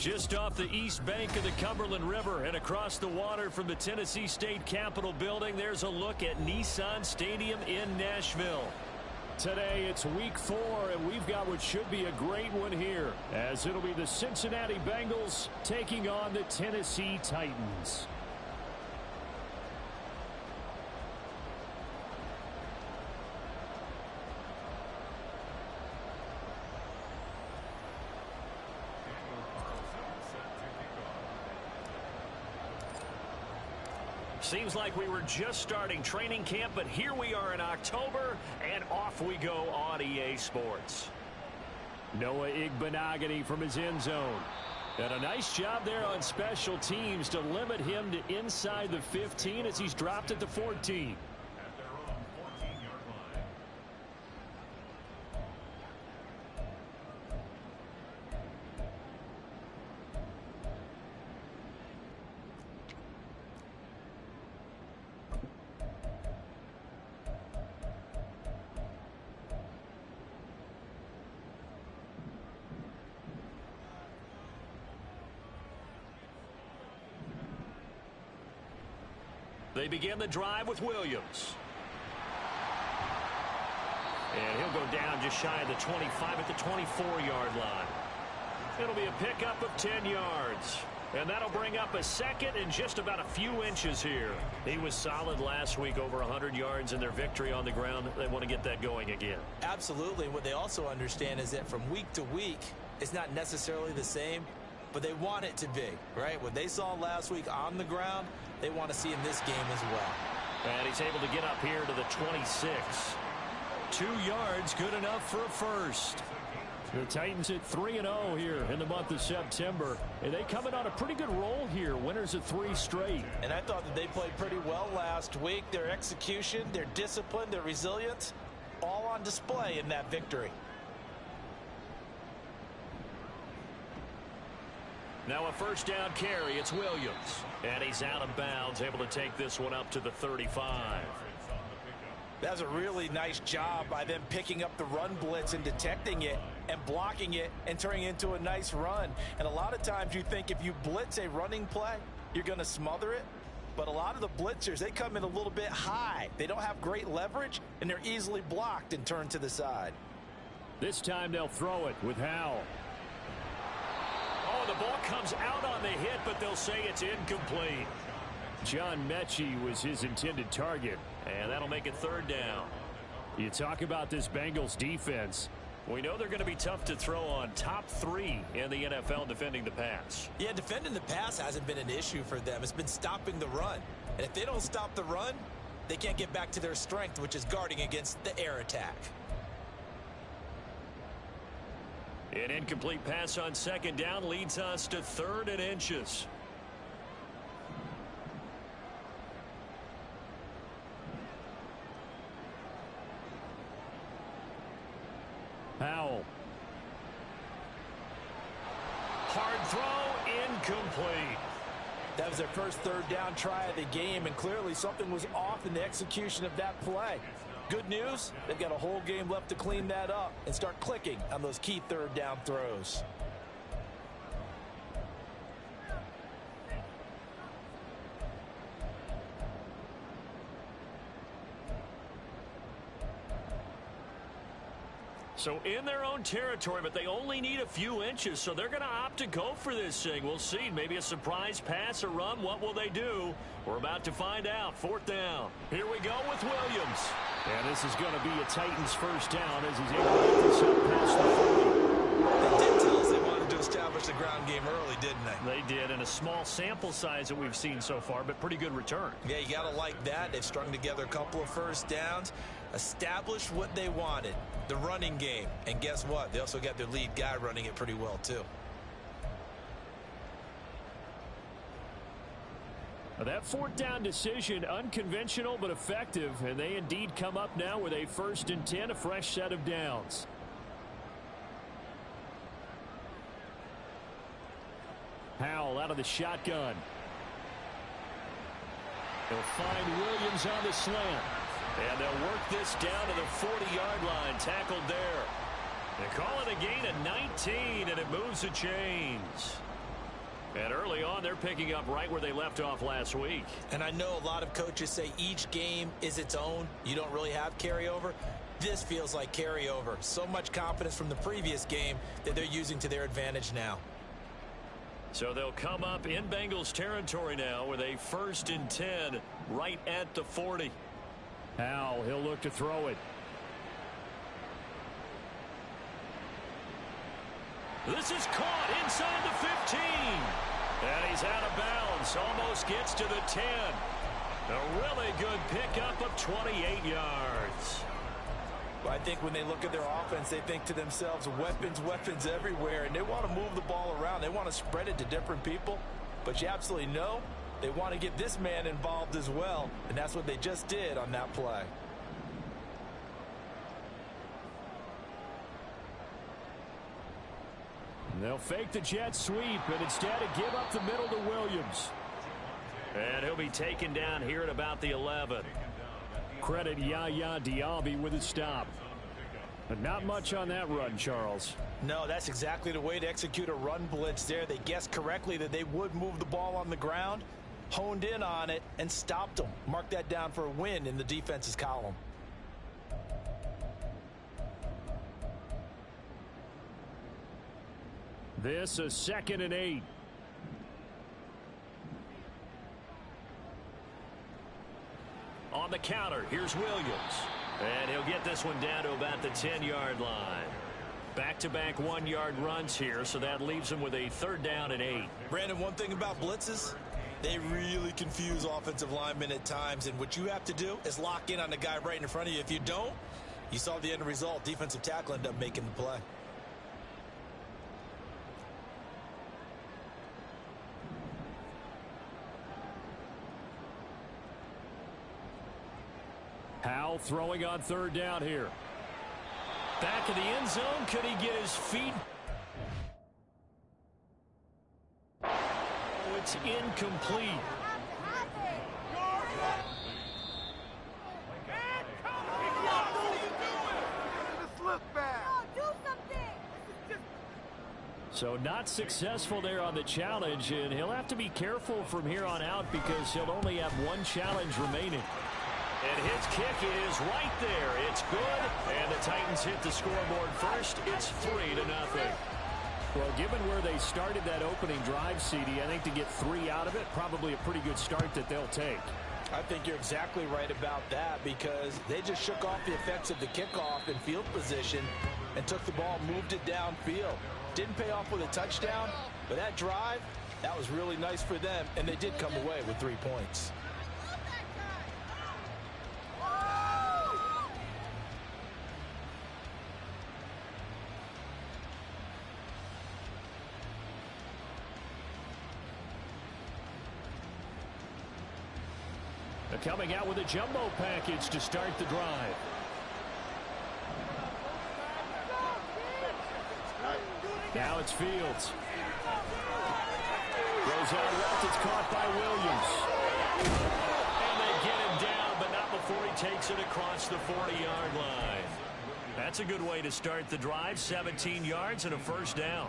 Just off the east bank of the Cumberland River and across the water from the Tennessee State Capitol building, there's a look at Nissan Stadium in Nashville. Today it's week 4, and we've got what should be a great one here, as it'll be the Cincinnati Bengals taking on the Tennessee Titans. Seems like we were just starting training camp, but here we are in October, and off we go on EA Sports. Noah Igbenogany from his end zone. And a nice job there on special teams to limit him to inside the 15 as he's dropped at the 14. They begin the drive with Williams. And he'll go down just shy of the 25 at the 24-yard line. It'll be a pickup of 10 yards. And that'll bring up a second and just about a few inches here. He was solid last week, over 100 yards in their victory on the ground. They want to get that going again. Absolutely. What they also understand is that from week to week, it's not necessarily the same, but they want it to be, right? What they saw last week on the ground, they want to see in this game as well. And he's able to get up here to the 26. 2 yards, good enough for a first. The Titans at 3-0 here in the month of September. And they come in on a pretty good roll here. Winners of 3 straight. And I thought that they played pretty well last week. Their execution, their discipline, their resilience, all on display in that victory. Now a first down carry. It's Williams. And he's out of bounds, able to take this one up to the 35. That's a really nice job by them picking up the run blitz and detecting it and blocking it and turning it into a nice run. And a lot of times you think if you blitz a running play, you're going to smother it. But a lot of the blitzers, they come in a little bit high. They don't have great leverage, and they're easily blocked and turned to the side. This time they'll throw it with Howell. Oh, the ball comes out on the hit, but they'll say it's incomplete. John Mechie was his intended target. And that'll make it third down. You talk about this Bengals defense. We know they're going to be tough to throw on. Top 3 in the NFL defending the pass. Yeah, defending the pass hasn't been an issue for them. It's been stopping the run. And if they don't stop the run, they can't get back to their strength, which is guarding against the air attack. An incomplete pass on second down leads us to 3rd and inches. Howell. Hard throw, incomplete. That was their first third down try of the game, and clearly something was off in the execution of that play. Good news, they've got a whole game left to clean that up and start clicking on those key third down throws. So in their own territory, but they only need a few inches, so they're going to opt to go for this thing. We'll see. Maybe a surprise pass or run. What will they do? We're about to find out. 4th down. Here we go with Williams. And this is going to be a Titans first down as he's able to get this up past the 40. They did tell us they wanted to establish the ground game early, didn't they? They did, and a small sample size that we've seen so far, but pretty good return. Yeah, you got to like that. They've strung together a couple of first downs, established what they wanted, the running game. And guess what? They also got their lead guy running it pretty well, too. Now that 4th down decision, unconventional but effective, and they indeed come up now with a 1st and 10, a fresh set of downs. Howell out of the shotgun. They'll find Williams on the slant. And they'll work this down to the 40-yard line, tackled there. They call it a gain of 19, and it moves the chains. And early on, they're picking up right where they left off last week. And I know a lot of coaches say each game is its own. You don't really have carryover. This feels like carryover. So much confidence from the previous game that they're using to their advantage now. So they'll come up in Bengals territory now with a 1st and 10 right at the 40. Howell, he'll look to throw it. This is caught inside the 15. And he's out of bounds. Almost gets to the 10. A really good pickup of 28 yards. Well, I think when they look at their offense, they think to themselves, weapons, weapons everywhere. And they want to move the ball around. They want to spread it to different people. But you absolutely know they want to get this man involved as well. And that's what they just did on that play. They'll fake the jet sweep and instead give up the middle to Williams. And he'll be taken down here at about the 11. Credit Yaya Diaby with a stop. But not much on that run, Charles. No, that's exactly the way to execute a run blitz there. They guessed correctly that they would move the ball on the ground, honed in on it, and stopped them. Mark that down for a win in the defense's column. This is 2nd and 8. On the counter, here's Williams. And he'll get this one down to about the 10-yard line. Back-to-back 1-yard runs here, so that leaves him with a 3rd down and 8. Brandon, one thing about blitzes, they really confuse offensive linemen at times, and what you have to do is lock in on the guy right in front of you. If you don't, you saw the end result. Defensive tackle ended up making the play. Howell throwing on 3rd down here. Back of the end zone. Could he get his feet? Oh, it's incomplete. So not successful there on the challenge, and he'll have to be careful from here on out because he'll only have 1 challenge remaining. And his kick is right there. It's good. And the Titans hit the scoreboard first. It's 3-0. Well, given where they started that opening drive, CD, I think to get 3 out of it, probably a pretty good start that they'll take. I think you're exactly right about that because they just shook off the effects of the kickoff in field position and took the ball, moved it downfield. Didn't pay off with a touchdown, but that drive, that was really nice for them, and they did come away with 3 points. Coming out with a jumbo package to start the drive. Now it's Fields. Goes out left. It's caught by Williams. And they get him down, but not before he takes it across the 40-yard line. That's a good way to start the drive. 17 yards and a 1st down.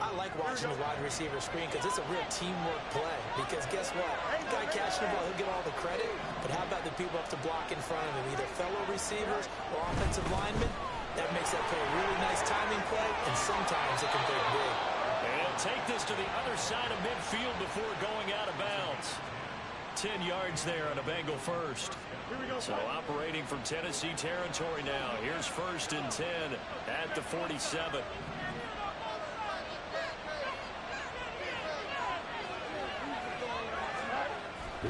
I like watching the wide receiver screen because it's a real teamwork play. Because guess what? The guy catching the ball, he'll get all the credit. But how about the people up to block in front of him? Either fellow receivers or offensive linemen. That makes that play a really nice timing play, and sometimes it can break big. And take this to the other side of midfield before going out of bounds. 10 yards there on a Bengal 1st. So operating from Tennessee territory now. Here's 1st and 10 at the 47.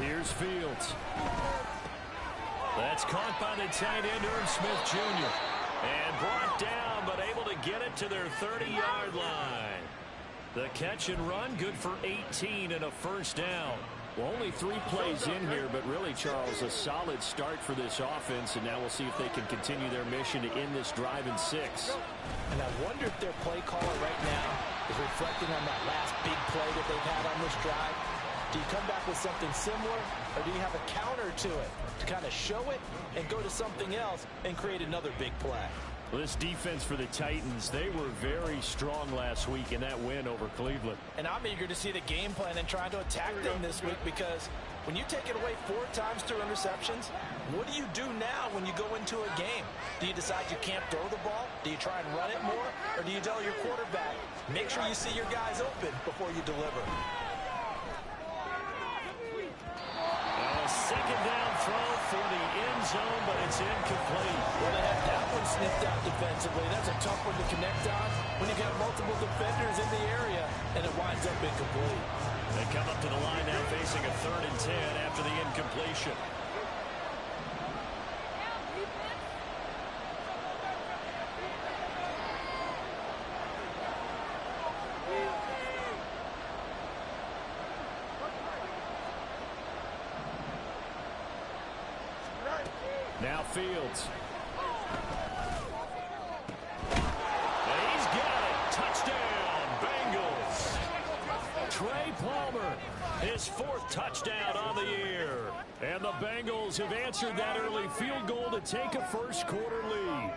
Here's Fields. That's caught by the tight end, Irv Smith Jr. And brought down, but able to get it to their 30-yard line. The catch and run, good for 18 and a 1st down. Well, only 3 plays in here, but really, Charles, a solid start for this offense, and now we'll see if they can continue their mission to end this drive in 6. And I wonder if their play caller right now is reflecting on that last big play that they've had on this drive. Do you come back with something similar, or do you have a counter to it to kind of show it and go to something else and create another big play? Well, this defense for the Titans, they were very strong last week in that win over Cleveland. And I'm eager to see the game plan and try to attack them this week, because when you take it away 4 times through interceptions, what do you do now when you go into a game? Do you decide you can't throw the ball? Do you try and run it more? Or do you tell your quarterback, make sure you see your guys open before you deliver? A second down throw for the end zone, but it's incomplete. Well, they had that one sniffed out defensively. That's a tough one to connect on when you got multiple defenders in the area, and it winds up incomplete. They come up to the line now facing a 3rd and 10 after the incompletion. Now Fields. And he's got it. Touchdown, Bengals. Trey Palmer, his 4th touchdown on the year. And the Bengals have answered that early field goal to take a first-quarter lead.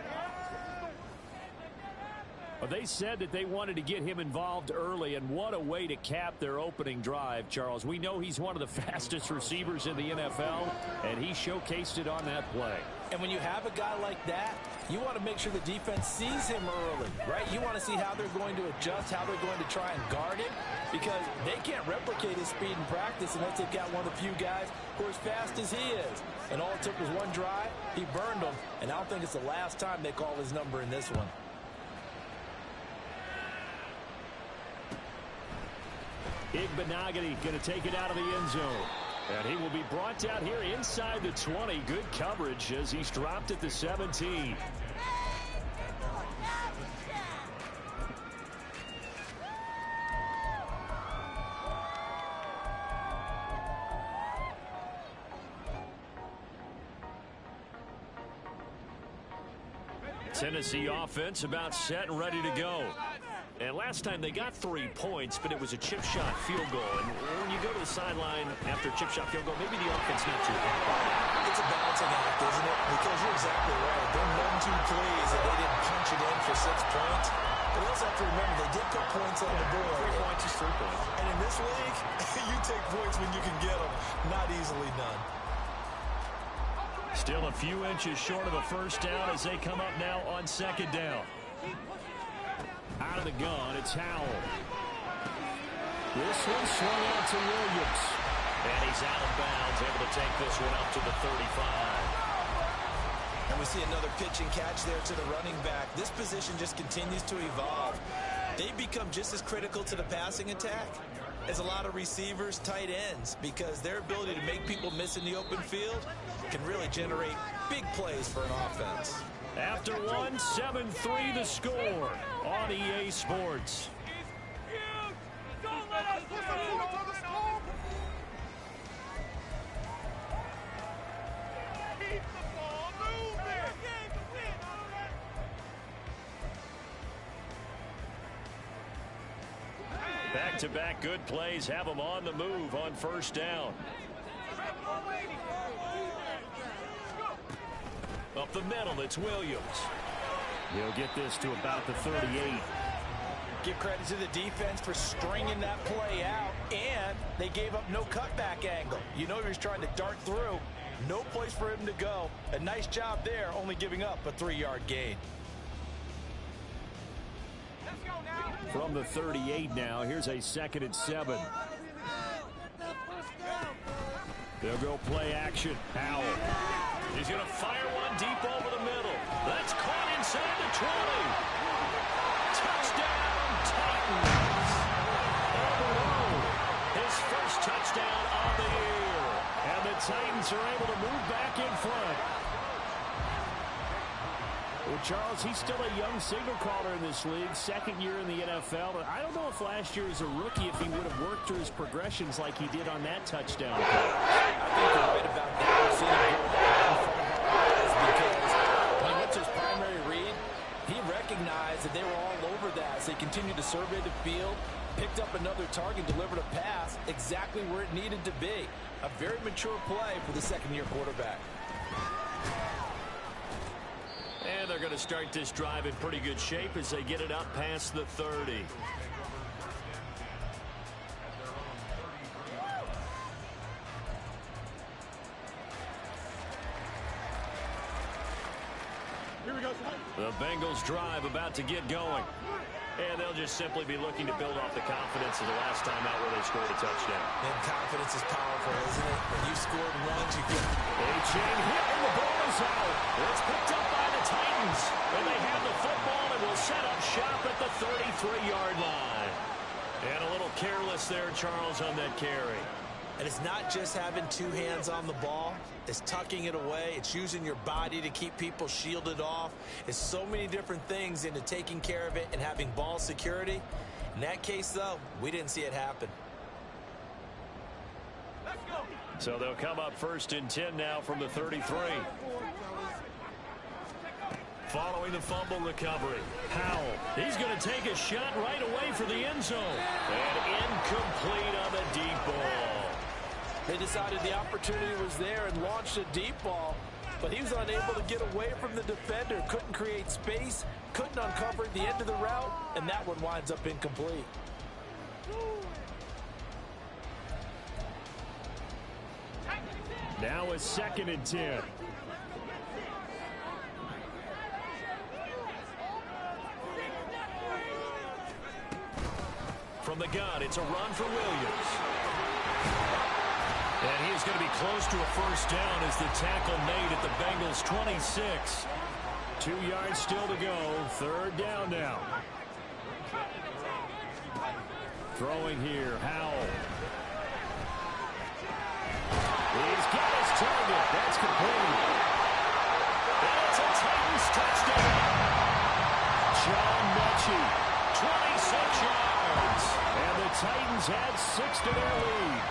Well, they said that they wanted to get him involved early, and what a way to cap their opening drive, Charles. We know he's one of the fastest receivers in the NFL, and he showcased it on that play. And when you have a guy like that, you want to make sure the defense sees him early, right? You want to see how they're going to adjust, how they're going to try and guard him, because they can't replicate his speed in practice unless they've got one of the few guys who are as fast as he is. And all it took was one drive. He burned them, and I don't think it's the last time they call his number in this one. Igbenogany going to take it out of the end zone. And he will be brought down here inside the 20. Good coverage as he's dropped at the 17. Tennessee offense about set and ready to go. And last time they got 3 points, but it was a chip shot field goal. And when you go to the sideline after a chip shot field goal, maybe the offense not too happy. It's a balancing act, isn't it? Because you're exactly right. They're none too pleased that they didn't punch it in for 6 points. But we also have to remember they did put points on the board. 3 points is 3 points. And in this league, you take points when you can get them. Not easily done. Still a few inches short of a first down as they come up now on 2nd down. Out of the gun, it's Howell. This one swung out to Williams. And he's out of bounds, able to take this one up to the 35. And we see another pitch and catch there to the running back. This position just continues to evolve. They become just as critical to the passing attack as a lot of receivers, tight ends, because their ability to make people miss in the open field can really generate big plays for an offense. After one, 7-3 the score on EA Sports. Back-to-back good plays have them on the move on first down. Up the middle, it's Williams. He'll get this to about the 38. Give credit to the defense for stringing that play out, and they gave up no cutback angle. You know he was trying to dart through. No place for him to go. A nice job there, only giving up a 3-yard gain. From the 38 now, here's a 2nd and 7. They'll go play action. Howell. He's going to fire one deep over the middle. That's caught inside the 20. Touchdown, Titans. Overall, his first touchdown of the year. And the Titans are able to move back in front. Well, Charles, he's still a young signal caller in this league, 2nd year in the NFL. But I don't know if last year as a rookie, if he would have worked through his progressions like he did on that touchdown. I think you're right about that. We've seen him go in front of our eyes because when he went to his primary read, he recognized that they were all over that. So he continued to survey the field, picked up another target, delivered a pass exactly where it needed to be. A very mature play for the 2nd-year quarterback. And they're going to start this drive in pretty good shape as they get it up past the 30. The Bengals drive about to get going. And they'll just simply be looking to build off the confidence of the last time out where they scored a touchdown. And confidence is powerful, isn't it? When you scored once, you get... A-Chain hit and the ball is out. It's picked up by the Titans. And they have the football and will set up shop at the 33-yard line. And a little careless there, Charles, on that carry. And it's not just having two hands on the ball. It's tucking it away. It's using your body to keep people shielded off. It's so many different things into taking care of it and having ball security. In that case, though, we didn't see it happen. So they'll come up 1st and 10 now from the 33. Following the fumble recovery, Howell. He's going to take a shot right away for the end zone. And incomplete on the deep ball. They decided the opportunity was there and launched a deep ball, but he was unable to get away from the defender, couldn't create space, couldn't uncover the end of the route, and that one winds up incomplete. Now it's 2nd and 10. From the gun, it's a run for Williams. And he is going to be close to a first down as the tackle made at the Bengals' 26. 2 yards still to go. 3rd down now. Throwing here, Howell. He's got his target. That's complete. And it's a Titans touchdown. John Mechie. 26 yards. And the Titans add 6 to their lead.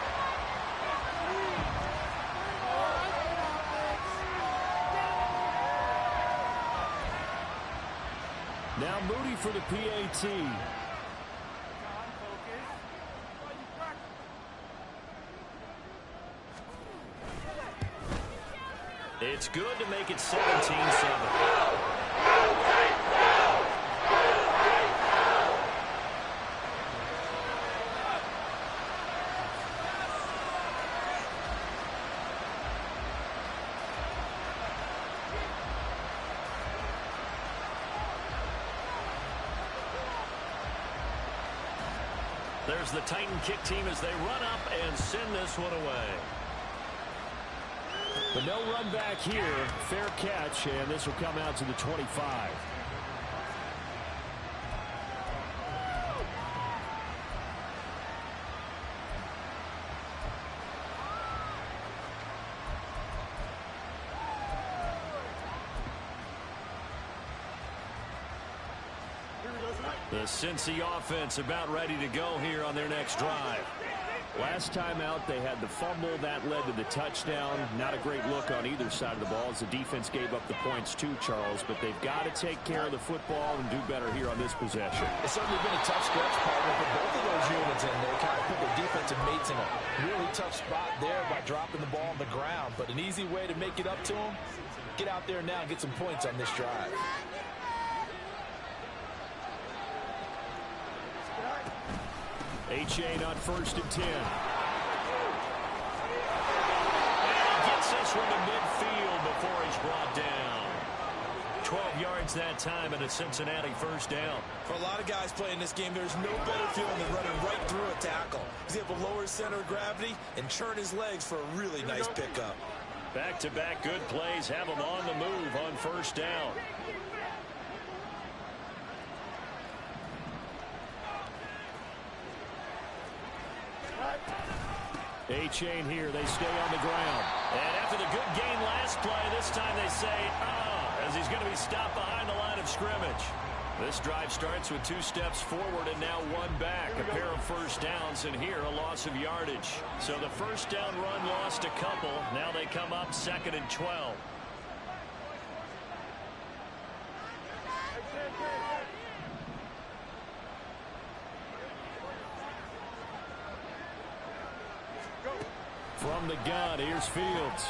Now Moody for the PAT. It's good to make it 17-7. There's the Titan kick team as they run up and send this one away. But no run back here. Fair catch, and this will come out to the 25. The Cincy offense about ready to go here on their next drive. Last time out, they had the fumble. That led to the touchdown. Not a great look on either side of the ball as the defense gave up the points too, Charles. But they've got to take care of the football and do better here on this possession. It's certainly been a tough stretch, partner, for both of those units, and they kind of put their defensive mates in a really tough spot there by dropping the ball on the ground. But an easy way to make it up to them, get out there now and get some points on this drive. A-Chain on 1st and 10. And he gets this one to midfield before he's brought down. 12 yards that time and a Cincinnati first down. For a lot of guys playing this game, there's no better feeling than running right through a tackle. He's able to lower his center of gravity and churn his legs for a really nice pickup. Back-to-back good plays have him on the move on first down. A-Chain here. They stay on the ground. And after the good gain last play, this time they say, as he's going to be stopped behind the line of scrimmage. This drive starts with 2 steps forward and now 1 back. A pair of first downs, and here a loss of yardage. So the first down run lost a couple. Now they come up 2nd and 12. From the gun, here's Fields.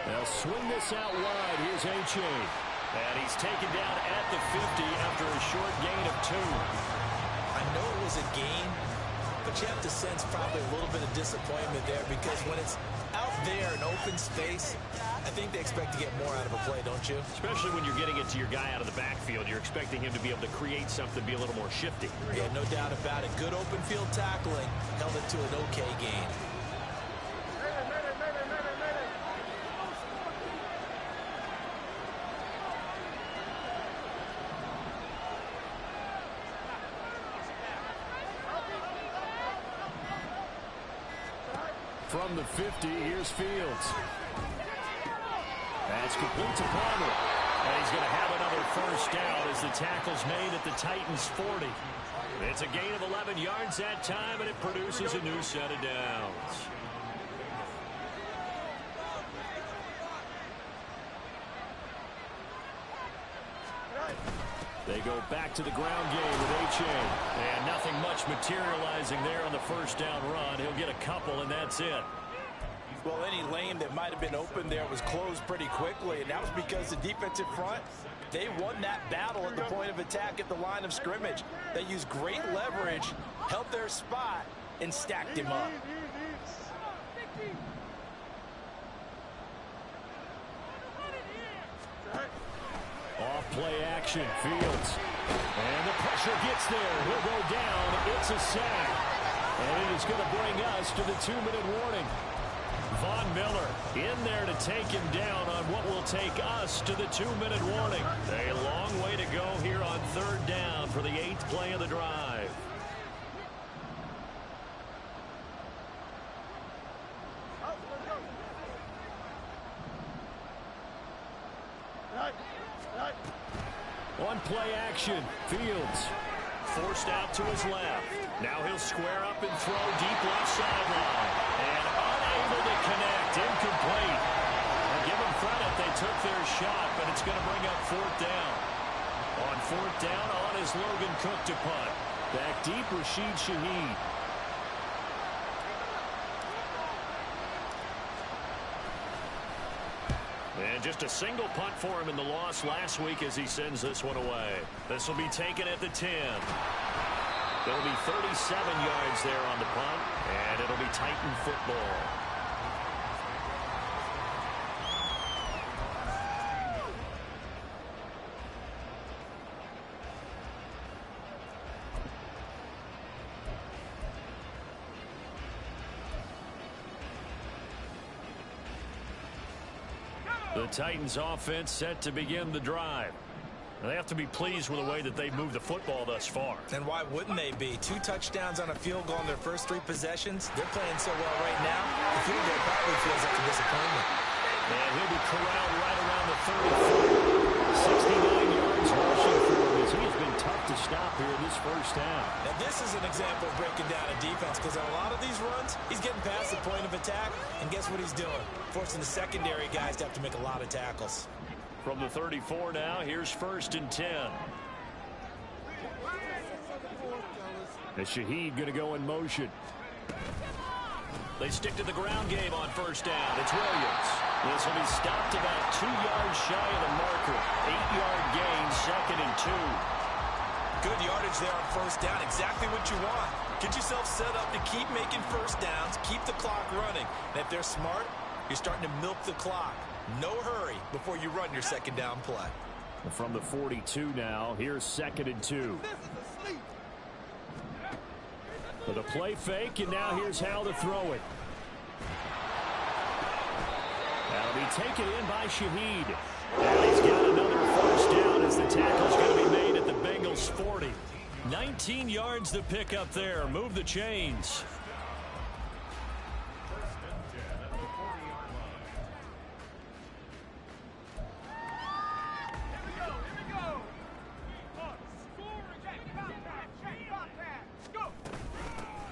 They'll swing this out wide. Here's A-Chain. And he's taken down at the 50 after a short gain of 2. I know it was a gain, but you have to sense probably a little bit of disappointment there because when it's out there in open space, I think they expect to get more out of a play, don't you? Especially when you're getting it to your guy out of the backfield. You're expecting him to be able to create something, be a little more shifty. Yeah, no doubt about it. Good open field tackling held it to an okay gain. From the 50, here's Fields. That's complete to Palmer. And he's going to have another first down as the tackle's made at the Titans' 40. It's a gain of 11 yards that time, and it produces a new set of downs. They go back to the ground game with H.A. And nothing much materializing there on the first down run. He'll get a couple, and that's it. Well, any lane that might have been open there was closed pretty quickly, and that was because the defensive front, they won that battle at the point of attack at the line of scrimmage. They used great leverage, held their spot, and stacked him up. Off play action, Fields. And the pressure gets there. He'll go down. It's a sack. And it is going to bring us to the 2-minute warning. Von Miller in there to take him down on what will take us to the 2-minute warning. A long way to go here on third down for the 8th play of the drive. On play action, Fields. Forced out to his left. Now he'll square up and throw deep left sideline. And unable to connect. Incomplete. And give them credit. They took their shot, but it's going to bring up fourth down. On fourth down, on is Logan Cook to punt. Back deep, Rashid Shaheed. And just a single punt for him in the loss last week as he sends this one away. This will be taken at the 10. There'll be 37 yards there on the punt, and it'll be Titan football. The Titans offense set to begin the drive. And they have to be pleased with the way that they've moved the football thus far. And why wouldn't they be? 2 touchdowns on a field goal in their first 3 possessions. They're playing so well right now. The field goal probably feels like a disappointment. And he'll be corralled right around the 34. 69 yards rushing for him as he's been tough to stop here in this first half. Now this is an example of breaking down a defense because on a lot of these runs, he's getting past the point of attack, and guess what he's doing? Forcing the secondary guys to have to make a lot of tackles. From the 34 now, here's 1st and 10. And Shaheed going to go in motion. They stick to the ground game on first down. It's Williams. This will be stopped about 2 yards shy of the marker. 8-yard gain, 2nd and 2. Good yardage there on first down. Exactly what you want. Get yourself set up to keep making first downs, keep the clock running. And if they're smart, you're starting to milk the clock. No hurry before you run your second down play. From the 42 now, here's 2nd and 2. With a play fake, and now here's how to throw it. That'll be taken in by Shaheed. And he's got another first down as the tackle's going to be made at the Bengals 40. 19 yards to pick up there. Move the chains.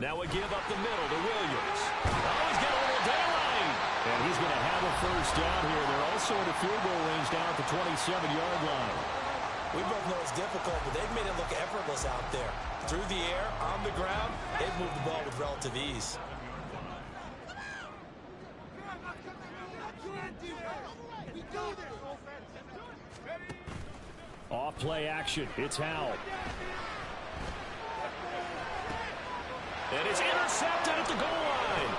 Now a give up the middle to Williams. Oh, he's got a little daylight. And he's going to have a first down here. They're also in the field goal range down at the 27-yard line. We both know it's difficult, but they've made it look effortless out there. Through the air, on the ground, they've moved the ball with relative ease. Off play action. It's Howell. And it's intercepted at the goal line.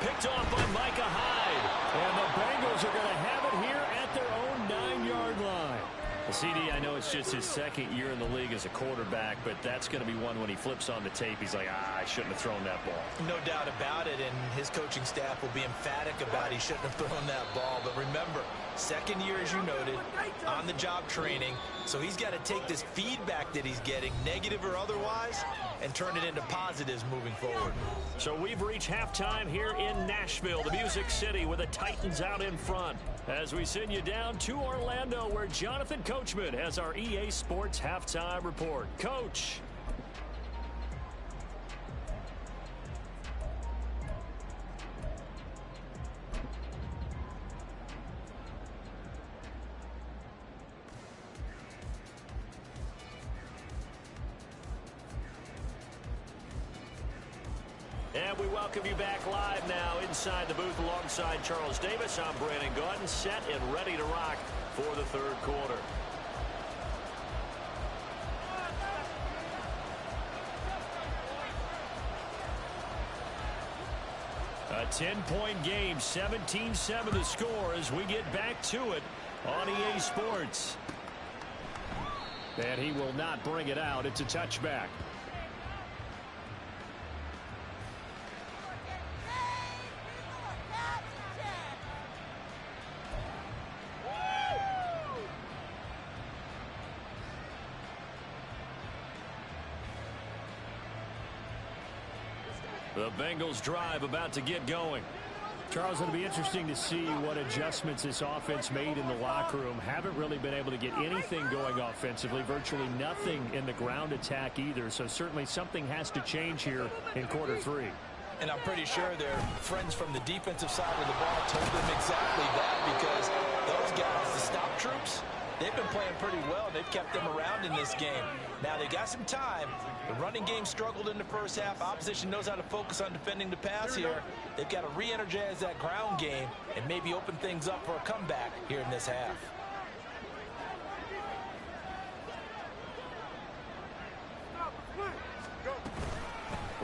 Picked off by Micah Hyde. And the Bengals are going to have it here at their own 9-yard line. Well, CD, I know it's just his second year in the league as a quarterback, but that's going to be one when he flips on the tape. He's like, I shouldn't have thrown that ball. No doubt about it, and his coaching staff will be emphatic about he shouldn't have thrown that ball. But remember, second year, as you noted, on-the-job training. So he's got to take this feedback that he's getting, negative or otherwise, and turn it into positives moving forward. So we've reached halftime here in Nashville, the Music City, with the Titans out in front. As we send you down to Orlando, where Jonathan Coachman has our EA Sports Halftime Report. Coach. And we welcome you back live now inside the booth alongside Charles Davis. I'm Brandon Gaudin, set and ready to rock for the third quarter. A 10-point game, 17-7 the score as we get back to it on EA Sports. And he will not bring it out. It's a touchback. The Bengals drive about to get going. Charles, it'll be interesting to see what adjustments this offense made in the locker room. Haven't really been able to get anything going offensively. Virtually nothing in the ground attack either. So certainly something has to change here in quarter three. And I'm pretty sure their friends from the defensive side of the ball told them exactly that, because those guys, the stop troops, they've been playing pretty well. They've kept them around in this game. Now they got some time. The running game struggled in the first half. Opposition knows how to focus on defending the pass here. They've got to re-energize that ground game and maybe open things up for a comeback here in this half.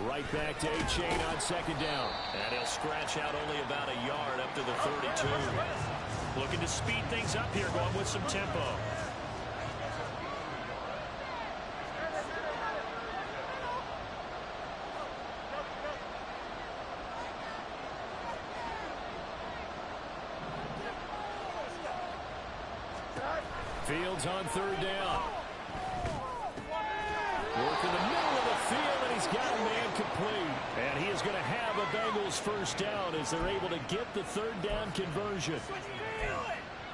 Right back to A-Chain on second down. And he'll scratch out only about a yard up to the 32. Looking to speed things up here, going with some tempo. Fields on third down. Work in the middle of the field, and he's got a man complete. And he is going to have a Bengals first down as they're able to get the third down conversion.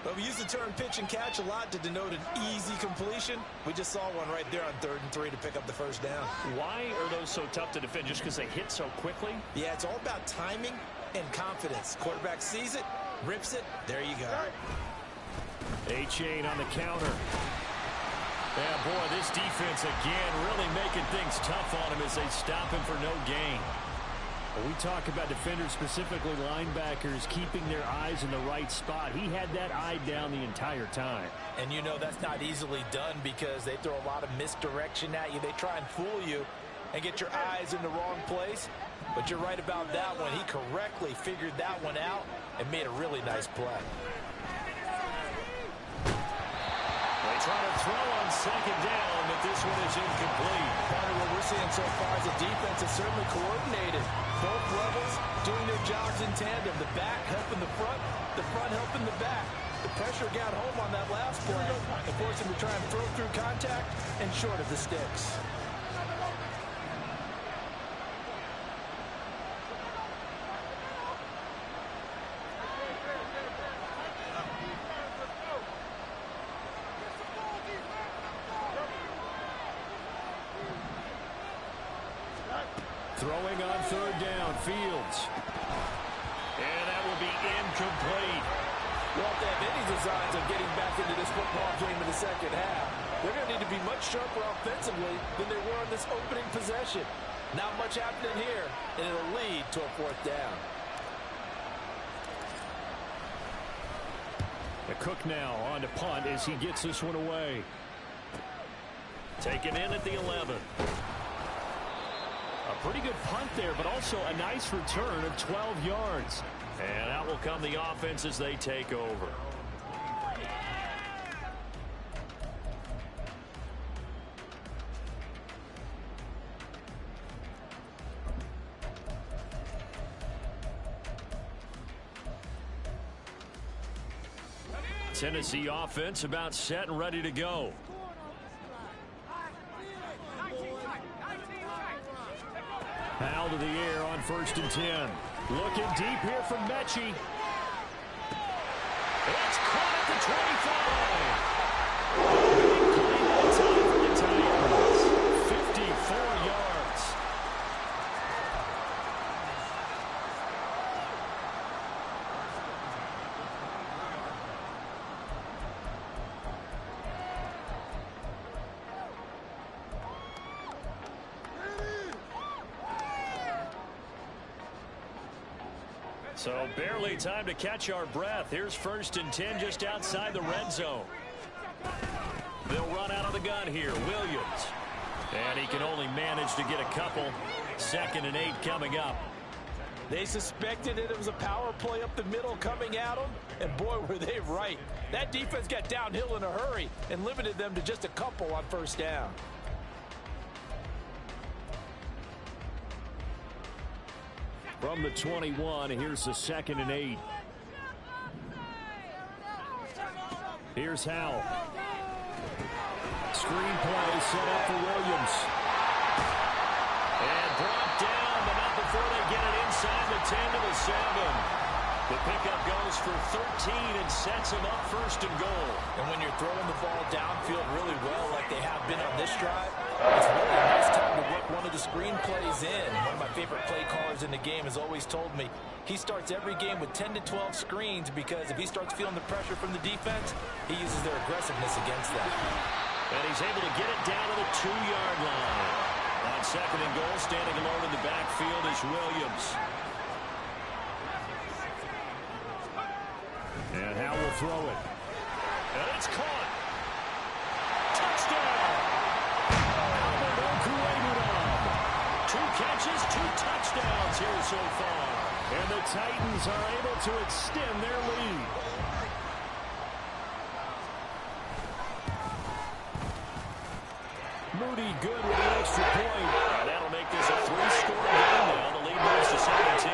But we use the term pitch and catch a lot to denote an easy completion. We just saw one right there on 3rd and 3 to pick up the first down. Why are those so tough to defend? Just because they hit so quickly? Yeah, it's all about timing and confidence. Quarterback sees it, rips it, there you go. A-Chain on the counter. Yeah, boy, this defense again really making things tough on him as they stop him for no gain. We talk about defenders, specifically linebackers, keeping their eyes in the right spot. He had that eye down the entire time. And you know that's not easily done because they throw a lot of misdirection at you. They try and fool you and get your eyes in the wrong place. But you're right about that one. He correctly figured that one out and made a really nice play. They try to throw on second down, but this one is incomplete. Part of what we're seeing so far is the defense is certainly coordinated. Both levels doing their jobs in tandem. The back helping the front helping the back. The pressure got home on that last play and forced him to try and throw through contact and short of the sticks. Throwing on third down, Fields. And that will be incomplete. Well, if they have any designs of getting back into this football game in the second half, they're going to need to be much sharper offensively than they were on this opening possession. Not much happening here, and it'll lead to a 4th down. The Cook now on to punt as he gets this one away. Taken in at the 11. A pretty good punt there, but also a nice return of 12 yards. And out will come the offense as they take over. Tennessee offense about set and ready to go. Foul to the air on 1st and 10. Looking deep here from Mechie. It's caught at the 25. Big play that time for the Titans. 54 yards. So barely time to catch our breath. Here's 1st and 10 just outside the red zone. They'll run out of the gun here. Williams. And he can only manage to get a couple. 2nd and 8 coming up. They suspected it was a power play up the middle coming at them, and boy, were they right. That defense got downhill in a hurry and limited them to just a couple on 1st down. From the 21, here's the 2nd and 8. Here's Howell. Screen play set up for Williams. And brought down, but not before they get it inside the 10 to the 7. The pickup goes for 13 and sets them up 1st and goal. And when you're throwing the ball downfield really well like they have been on this drive, it's really a nice time to work one of the screen plays in. One of my favorite play callers in the game has always told me he starts every game with 10 to 12 screens because if he starts feeling the pressure from the defense, he uses their aggressiveness against them. And he's able to get it down to the 2-yard line. On 2nd and goal, standing alone in the backfield is Williams. And Howell will throw it. And it's caught. Touchdown! Albert Okwuegbunam. 2 catches, 2 touchdowns here so far. And the Titans are able to extend their lead. Moody good with an extra point. And that'll make this a 3-score game now. The lead moves to 17.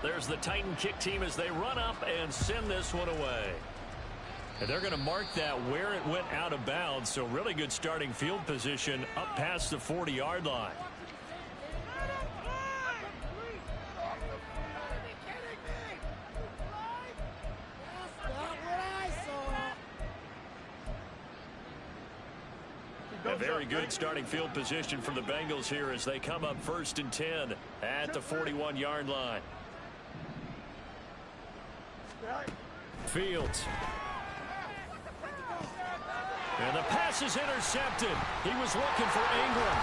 There's the Titan kick team as they run up and send this one away. And they're going to mark that where it went out of bounds. So really good starting field position up past the 40-yard line. A very good starting field position for the Bengals here as they come up 1st and 10 at the 41-yard line. Fields. And the pass is intercepted. He was looking for Ingram.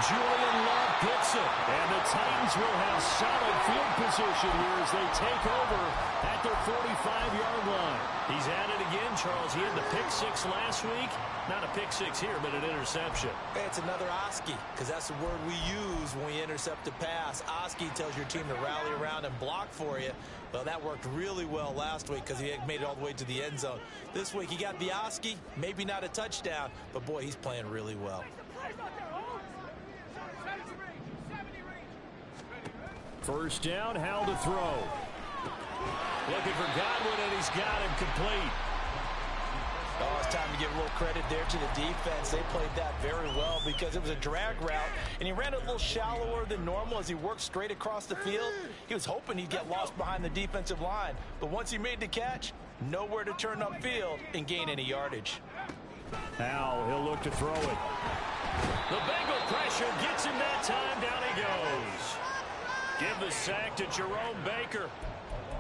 Julian Love gets it. And the Titans will have solid field position here as they take over at their 45-yard line. He's at it again, Charles. He had the pick 6 last week. Not a pick 6 here, but an interception. Hey, it's another Oski, because that's the word we use when we intercept a pass. Oski tells your team to rally around and block for you. Well, that worked really well last week because he had made it all the way to the end zone. This week, he got the Oski, maybe not a touchdown, but boy, he's playing really well. 1st down, Howell to throw. Looking for Godwin, and he's got him complete. Oh, it's time to give a little credit there to the defense. They played that very well because it was a drag route, and he ran it a little shallower than normal as he worked straight across the field. He was hoping he'd get lost behind the defensive line, but once he made the catch, nowhere to turn upfield and gain any yardage. Howell, he'll look to throw it. The Bengal pressure gets him that time. Down he goes. Give the sack to Jerome Baker.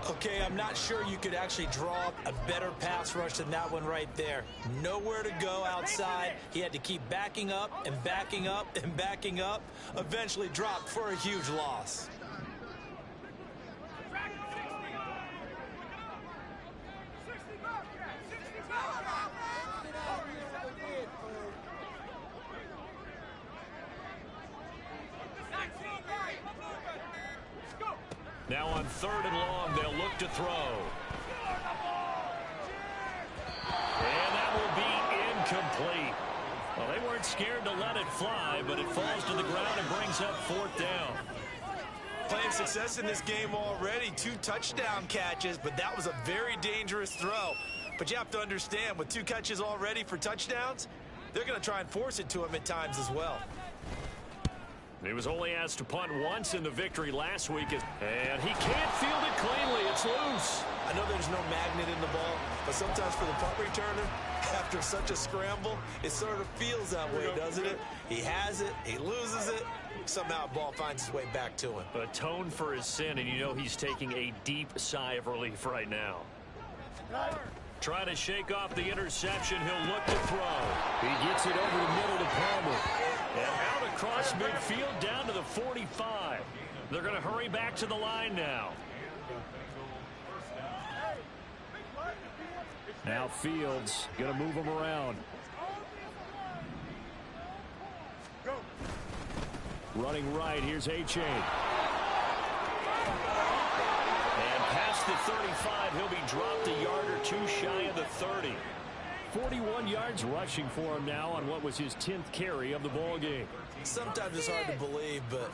Okay, I'm not sure you could actually draw up a better pass rush than that one right there. Nowhere to go outside. He had to keep backing up and backing up and backing up. Eventually dropped for a huge loss. Now on 3rd and long, they'll look to throw. And that will be incomplete. Well, they weren't scared to let it fly, but it falls to the ground and brings up 4th down. Playing success in this game already. 2 touchdown catches, but that was a very dangerous throw. But you have to understand, with 2 catches already for touchdowns, they're going to try and force it to him at times as well. He was only asked to punt once in the victory last week, and he can't field it cleanly. It's loose. I know there's no magnet in the ball, but sometimes for the punt returner, after such a scramble, it sort of feels that way, doesn't it? He has it, he loses it, somehow the ball finds its way back to him. Atone for his sin, and you know he's taking a deep sigh of relief right now. Trying to shake off the interception, he'll look to throw. He gets it over the middle to Palmer. And out across midfield down to the 45. They're going to hurry back to the line now. Now Fields going to move him around. Running right, here's A-Chain. And past the 35, he'll be dropped a yard or 2 shy of the 30. 41 yards rushing for him now on what was his 10th carry of the ball game. Sometimes it's hard to believe, but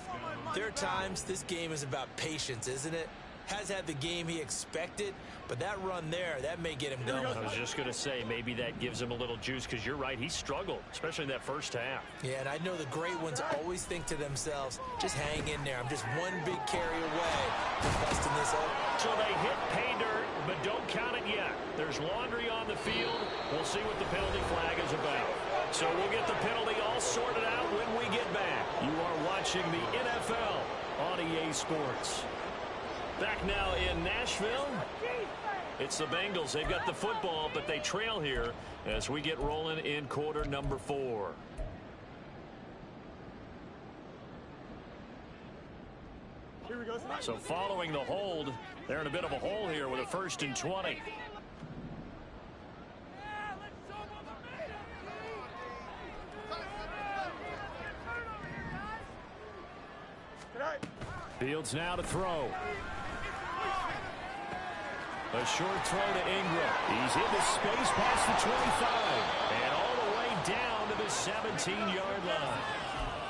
there are times this game is about patience, isn't it? Has had the game he expected, but that run there, that may get him going. I was just going to say, maybe that gives him a little juice, because you're right, he struggled, especially in that first half. Yeah, and I know the great ones always think to themselves, just hang in there. I'm just one big carry away from busting this up. So they hit pay dirt, but don't count it yet. There's laundry on the field. We'll see what the penalty flag is about. So we'll get the penalty all sorted out when we get back. You are watching the NFL on EA Sports. Back now in Nashville. It's the Bengals. They've got the football, but they trail here as we get rolling in quarter number 4. Here we go. So following the hold, they're in a bit of a hole here with a 1st and 20. Fields now to throw. A short throw to Ingram. He's into space past the 25. And all the way down to the 17-yard line.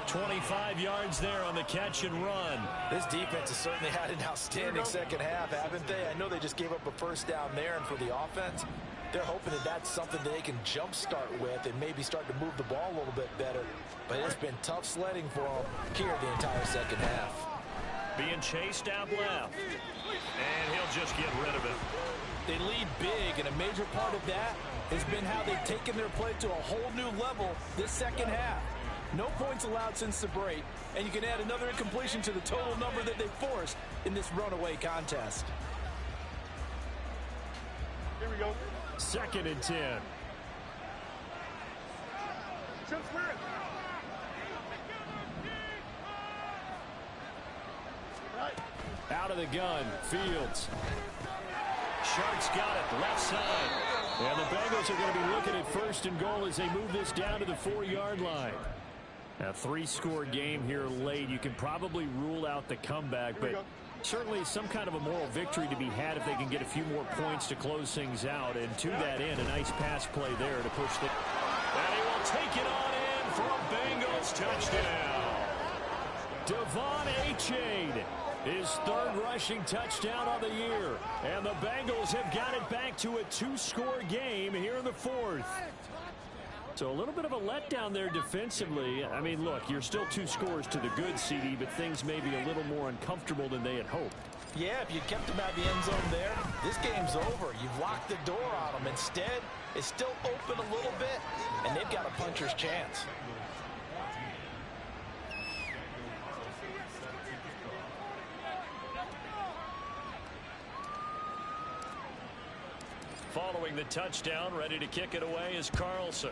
25 yards there on the catch and run. This defense has certainly had an outstanding second half, haven't they? I know they just gave up a 1st down there, and for the offense, they're hoping that that's something that they can jumpstart with and maybe start to move the ball a little bit better. But it's been tough sledding for them here the entire second half. Being chased out left. And he'll just get rid of it. They lead big, and a major part of that has been how they've taken their play to a whole new level this second half. No points allowed since the break, and you can add another incompletion to the total number that they forced in this runaway contest. Here we go. 2nd and 10. Out of the gun, Fields. Sharks got it, left side. And the Bengals are going to be looking at 1st and goal as they move this down to the 4-yard line. A 3-score game here late. You can probably rule out the comeback, but certainly some kind of a moral victory to be had if they can get a few more points to close things out. And to that end, a nice pass play there to push the... And he will take it on in for a Bengals touchdown. Devon A-Chain, his 3rd rushing touchdown of the year. And the Bengals have got it back to a 2-score game here in the 4th. So a little bit of a letdown there defensively. I mean, look, you're still 2 scores to the good, CD, but things may be a little more uncomfortable than they had hoped. Yeah, if you kept them out the end zone there, this game's over. You've locked the door on them. Instead, it's still open a little bit, and they've got a puncher's chance. Following the touchdown, ready to kick it away is Carlson.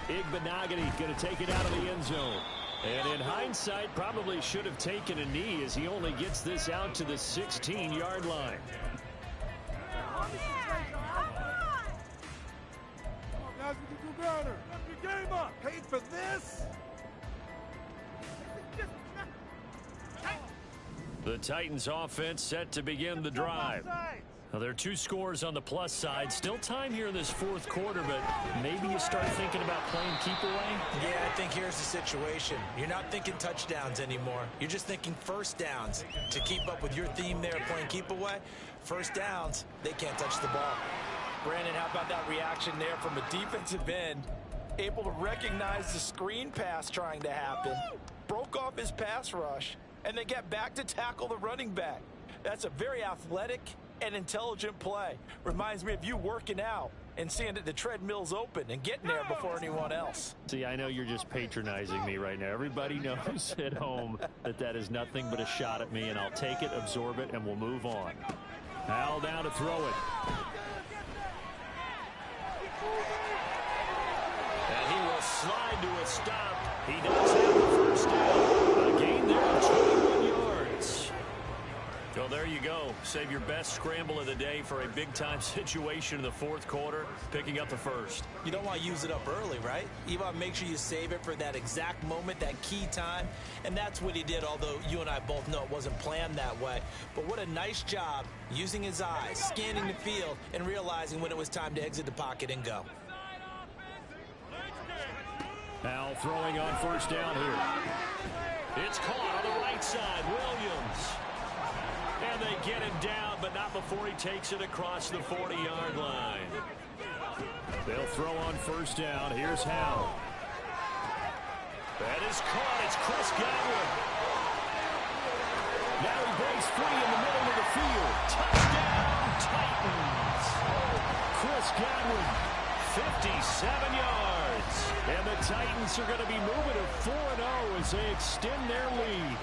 Igbenogany going to take it out of the end zone. And in hindsight, probably should have taken a knee as he only gets this out to the 16-yard line. Guys, we can do better. Step your game up. Paid for this. The Titans offense set to begin the drive. Now, there are 2 scores on the plus side. Still time here in this fourth quarter, but maybe you start thinking about playing keep away? Yeah, I think here's the situation. You're not thinking touchdowns anymore. You're just thinking first downs. To keep up with your theme there playing keep away, first downs, they can't touch the ball. Brandon, how about that reaction there from a defensive end? Able to recognize the screen pass trying to happen. Broke off his pass rush, and then get back to tackle the running back. That's a very athletic and intelligent play. Reminds me of you working out and seeing that the treadmill's open and getting there before anyone else. See, I know you're just patronizing me right now. Everybody knows at home that that is nothing but a shot at me, and I'll take it, absorb it, and we'll move on. Al down to throw it. And he will slide to a stop. He does have the first down. A gain there of 21 yards. So there you go. Save your best scramble of the day for a big-time situation in the fourth quarter, picking up the first. You don't want to use it up early, right? You want to make sure you save it for that exact moment, that key time. And that's what he did, although you and I both know it wasn't planned that way. But what a nice job using his eyes, scanning the field, and realizing when it was time to exit the pocket and go. Al throwing on first down here. It's caught on the right side. Williams. And they get him down, but not before he takes it across the 40-yard line. They'll throw on first down. Here's Hal. That is caught. It's Chris Godwin. Now he breaks free in the middle of the field. Touchdown, Titans. Chris Godwin. 57 yards. And the Titans are going to be moving to 4-0 as they extend their lead.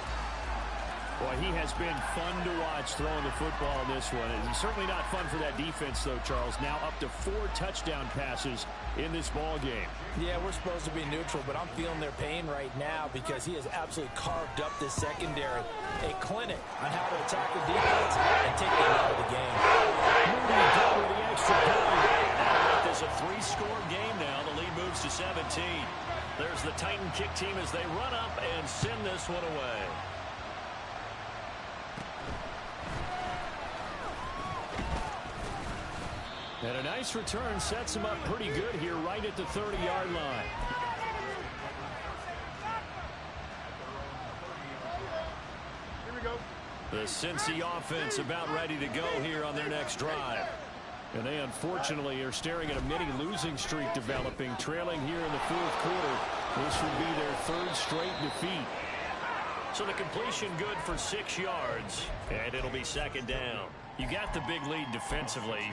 Boy, he has been fun to watch throwing the football in this one. It's certainly not fun for that defense, though, Charles. Now up to 4 touchdown passes in this ball game. Yeah, we're supposed to be neutral, but I'm feeling their pain right now because he has absolutely carved up this secondary. A clinic on how to attack the defense and take them out of the game. Moody done with the extra point. There's a 3-score game now. The lead moves to 17. There's the Titan kick team as they run up and send this one away. And a nice return sets him up pretty good here right at the 30-yard line. Here we go. The Cincy offense about ready to go here on their next drive. And they unfortunately are staring at a mini losing streak developing, trailing here in the fourth quarter. This would be their 3rd straight defeat. So the completion good for 6 yards, and it'll be 2nd down. You got the big lead defensively.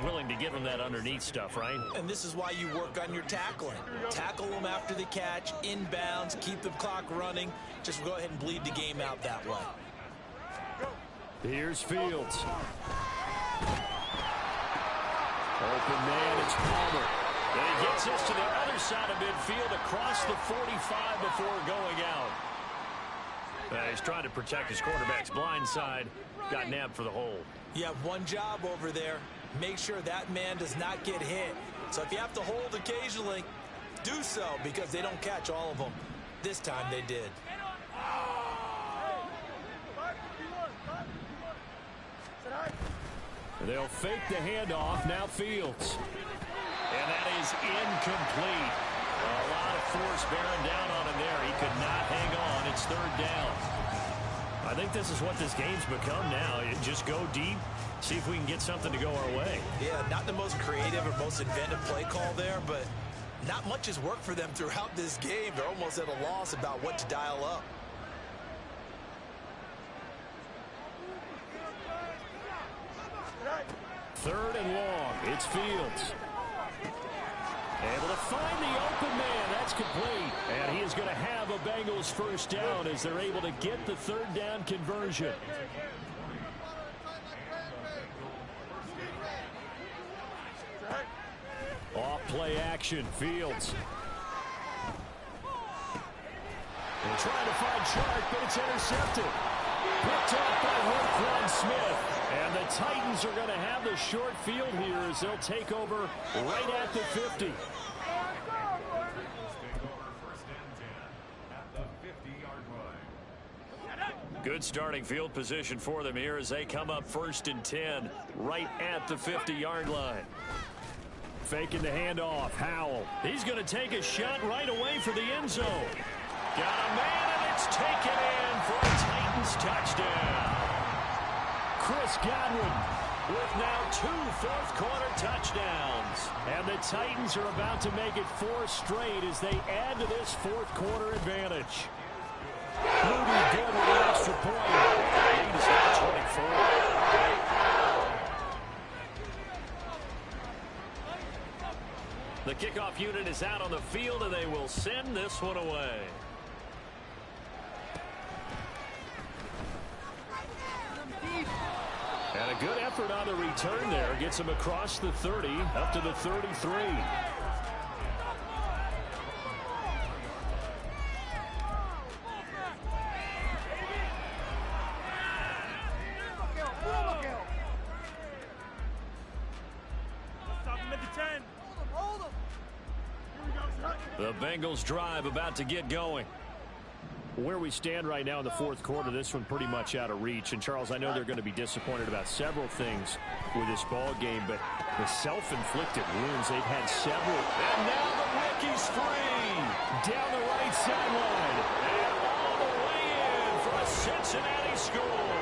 Willing to give them that underneath stuff, right? And this is why you work on your tackling. Tackle them after the catch, inbounds, keep the clock running. Just go ahead and bleed the game out that way. Here's Fields. Open man, it's Palmer. And he gets us to the other side of midfield across the 45 before going out. He's trying to protect his quarterback's blind side. Got nabbed for the hole. You have one job over there. Make sure that man does not get hit. So if you have to hold occasionally, do so because they don't catch all of them. This time they did. They'll fake the handoff. Now Fields. And that is incomplete. A lot of force bearing down on him there. He could not hang on. It's 3rd down. I think this is what this game's become now. Just go deep, see if we can get something to go our way. Yeah, not the most creative or most inventive play call there, but not much has worked for them throughout this game. They're almost at a loss about what to dial up. Third and long. It's Fields. Able to find the open man. That's complete. And he is going to have a Bengals first down as they're able to get the 3rd down conversion. Off play action. Fields. They're trying to find Chark, but it's intercepted. Picked up by Roquan Smith. And the Titans are going to have the short field here as they'll take over right at the 50. Good starting field position for them here as they come up 1st and 10 right at the 50-yard line. Faking the handoff. Howell. He's going to take a shot right away for the end zone. Got a man, and it's taken in for a Titans touchdown. Chris Godwin with now 2 fourth-quarter touchdowns. And the Titans are about to make it 4 straight as they add to this fourth-quarter advantage. Rudy good with the extra point. Lead is now 24. The kickoff unit is out on the field, and they will send this one away. And a good effort on the return there. Gets him across the 30, up to the 33. The Bengals drive about to get going. Where we stand right now in the fourth quarter, this one pretty much out of reach. And, Charles, I know they're going to be disappointed about several things with this ball game, but the self-inflicted wounds, they've had several. And now the rookie's free. Down the right sideline. And all the way in for a Cincinnati score.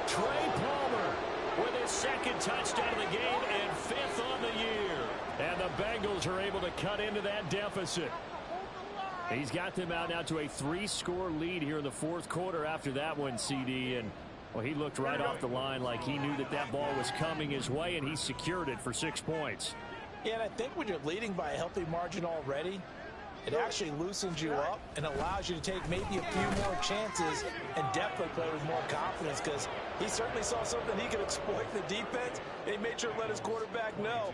Trey Palmer with his 2nd touchdown of the game and 5th on the year. And the Bengals are able to cut into that deficit. He's got them out now to a 3-score lead here in the fourth quarter after that one, CD. And, well, he looked right off the line like he knew that that ball was coming his way, and he secured it for 6 points. Yeah, and I think when you're leading by a healthy margin already, it actually loosens you up and allows you to take maybe a few more chances and definitely play with more confidence, because he certainly saw something he could exploit in the defense, and he made sure to let his quarterback know,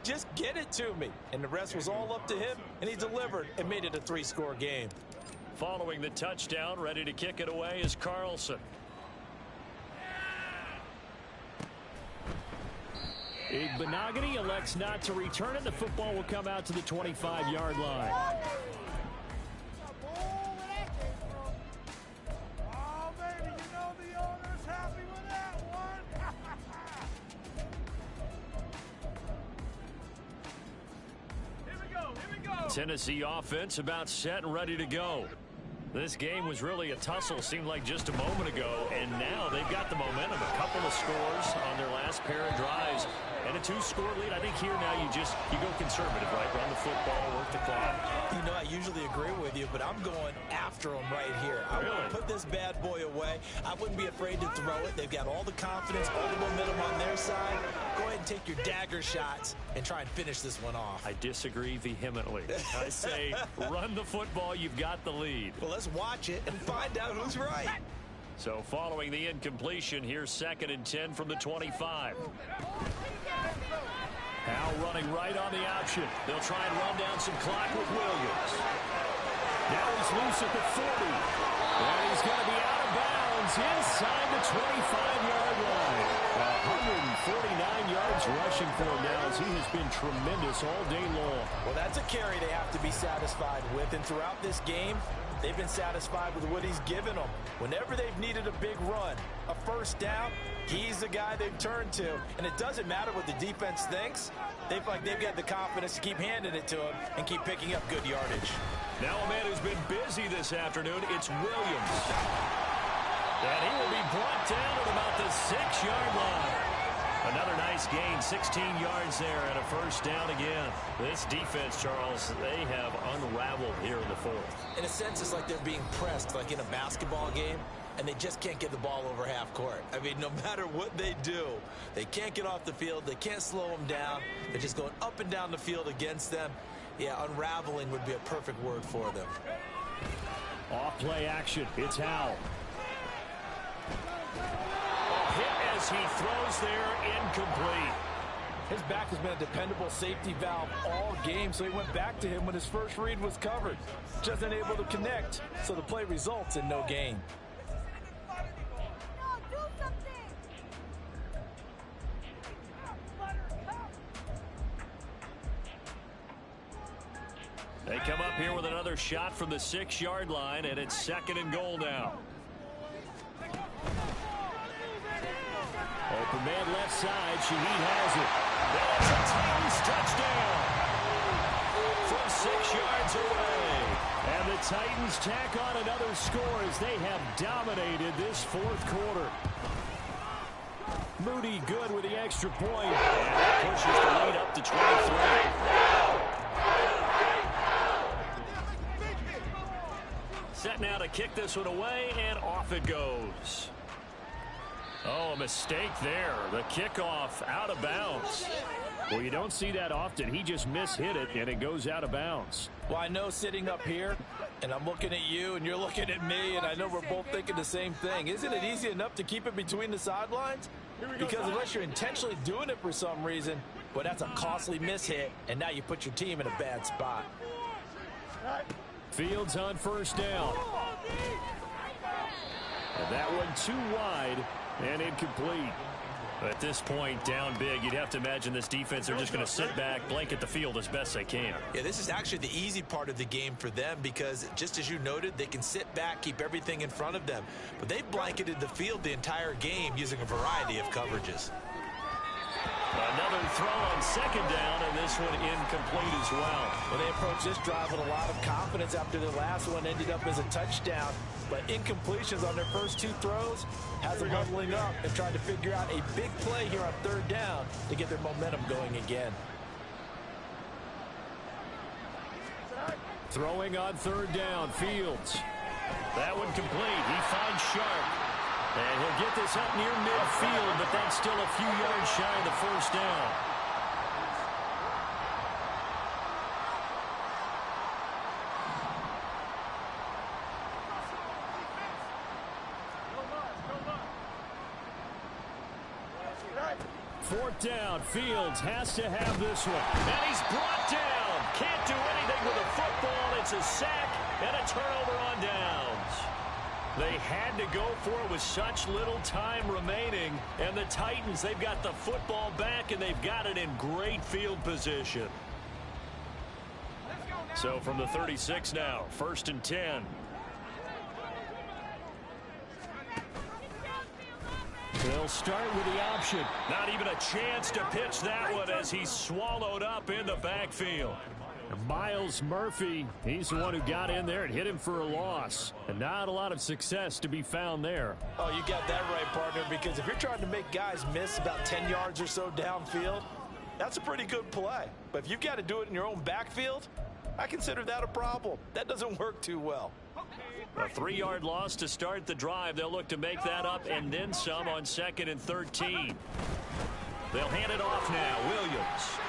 just get it to me. And the rest was all up to him, and he delivered and made it a 3-score game. Following the touchdown, ready to kick it away is Carlson. Benogany elects not to return it. The football will come out to the 25-yard line. Tennessee offense about set and ready to go. This game was really a tussle, seemed like just a moment ago, and now they've got the momentum. A couple of scores on their last pair of drives and a 2-score lead. I think here now you go conservative, right? Run the football, work the clock. You know, I usually agree with you, but I'm going after them right here. I want to put this bad boy away. I wouldn't be afraid to throw it. They've got all the confidence, all the momentum on their side. Go ahead and take your dagger shots and try and finish this one off. I disagree vehemently. I say run the football. You've got the lead. Well, let's watch it and find out who's right. So following the incompletion, here's 2nd and 10 from the 25. Howell running right on the option. They'll try and run down some clock with Williams. Now he's loose at the 40. And he's going to be out of bounds inside the 25-yard line. 149 yards rushing for him now as he has been tremendous all day long. Well, that's a carry they have to be satisfied with. And throughout this game, they've been satisfied with what he's given them. Whenever they've needed a big run, a first down, he's the guy they've turned to. And it doesn't matter what the defense thinks. They feel like they've got the confidence to keep handing it to him and keep picking up good yardage. Now a man who's been busy this afternoon, it's Williams. And he will be brought down at about the 6-yard line. Another nice gain, 16 yards there, and a first down again. This defense, Charles, they have unraveled here in the fourth. In a sense, it's like they're being pressed like in a basketball game, and they just can't get the ball over half court. I mean, no matter what they do, they can't get off the field. They can't slow them down. They're just going up and down the field against them. Yeah, unraveling would be a perfect word for them. Off play action. It's Howell. Hit as he throws there, incomplete. His back has been a dependable safety valve all game, so he went back to him when his first read was covered. Just unable to connect, so the play results in no gain. They come up here with another shot from the 6-yard line, and it's 2nd and goal now. from man left side. Shaheed has it. That's a Titans touchdown from 6 yards away. And the Titans tack on another score as they have dominated this fourth quarter. Moody good with the extra point. And that pushes the lead up to 23. Set now to kick this one away, and off it goes. Oh, a mistake there. The kickoff out of bounds. Well, you don't see that often. He just mishit it, and it goes out of bounds. Well, I know sitting up here, and I'm looking at you, and you're looking at me, and I know we're both thinking the same thing. Isn't it easy enough to keep it between the sidelines? Because unless you're intentionally doing it for some reason, well, that's a costly mishit, and now you put your team in a bad spot. Fields on first down. And that one too wide and incomplete. At this point, down big, you'd have to imagine this defense, they're just going to sit back, blanket the field as best they can. Yeah, this is actually the easy part of the game for them because, just as you noted, they can sit back, keep everything in front of them. But they've blanketed the field the entire game using a variety of coverages. Another throw on second down, and this one incomplete as well. Well, they approached this drive with a lot of confidence after their last one ended up as a touchdown. But incompletions on their first two throws has them huddling up and trying to figure out a big play here on third down to get their momentum going again. Throwing on third down, Fields. That one complete. He finds Sharp. And he'll get this up near midfield, but that's still a few yards shy of the first down. Fourth down, Fields has to have this one. And he's brought down. Can't do anything with the football. It's a sack and a turnover on downs. They had to go for it with such little time remaining. And the Titans, they've got the football back, and they've got it in great field position. So from the 36 now, 1st and 10. They'll start with the option. Not even a chance to pitch that one as he's swallowed up in the backfield. Miles Murphy, he's the one who got in there and hit him for a loss. And not a lot of success to be found there. Oh, you got that right, partner, because if you're trying to make guys miss about 10 yards or so downfield, that's a pretty good play. But if you've got to do it in your own backfield, I consider that a problem. That doesn't work too well. A 3-yard loss to start the drive. They'll look to make that up and then some on 2nd and 13. They'll hand it off now. Williams.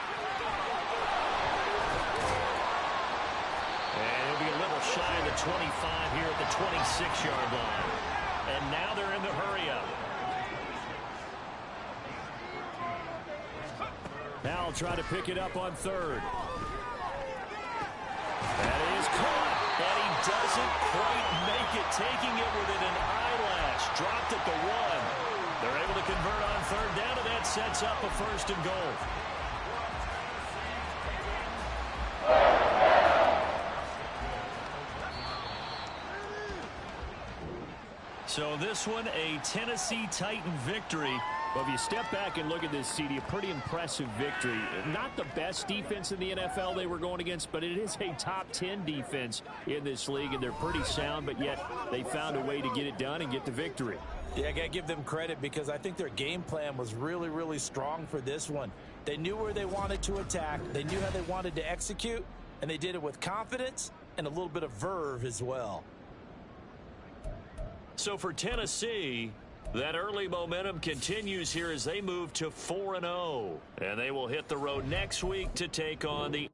And he'll be a little shy of the 25 here at the 26-yard line. And now they're in the hurry-up. Now I'll try to pick it up on third. That is caught. And he doesn't quite make it, taking it within an eyelash. Dropped at the 1. They're able to convert on third down, and that sets up a 1st and goal. So this one, a Tennessee Titan victory. Well, if you step back and look at this, CD, a pretty impressive victory. Not the best defense in the NFL they were going against, but it is a top 10 defense in this league, and they're pretty sound, but yet they found a way to get it done and get the victory. Yeah, I got to give them credit because I think their game plan was really, really strong for this one. They knew where they wanted to attack. They knew how they wanted to execute, and they did it with confidence and a little bit of verve as well. So for Tennessee, that early momentum continues here as they move to 4-0. And they will hit the road next week to take on the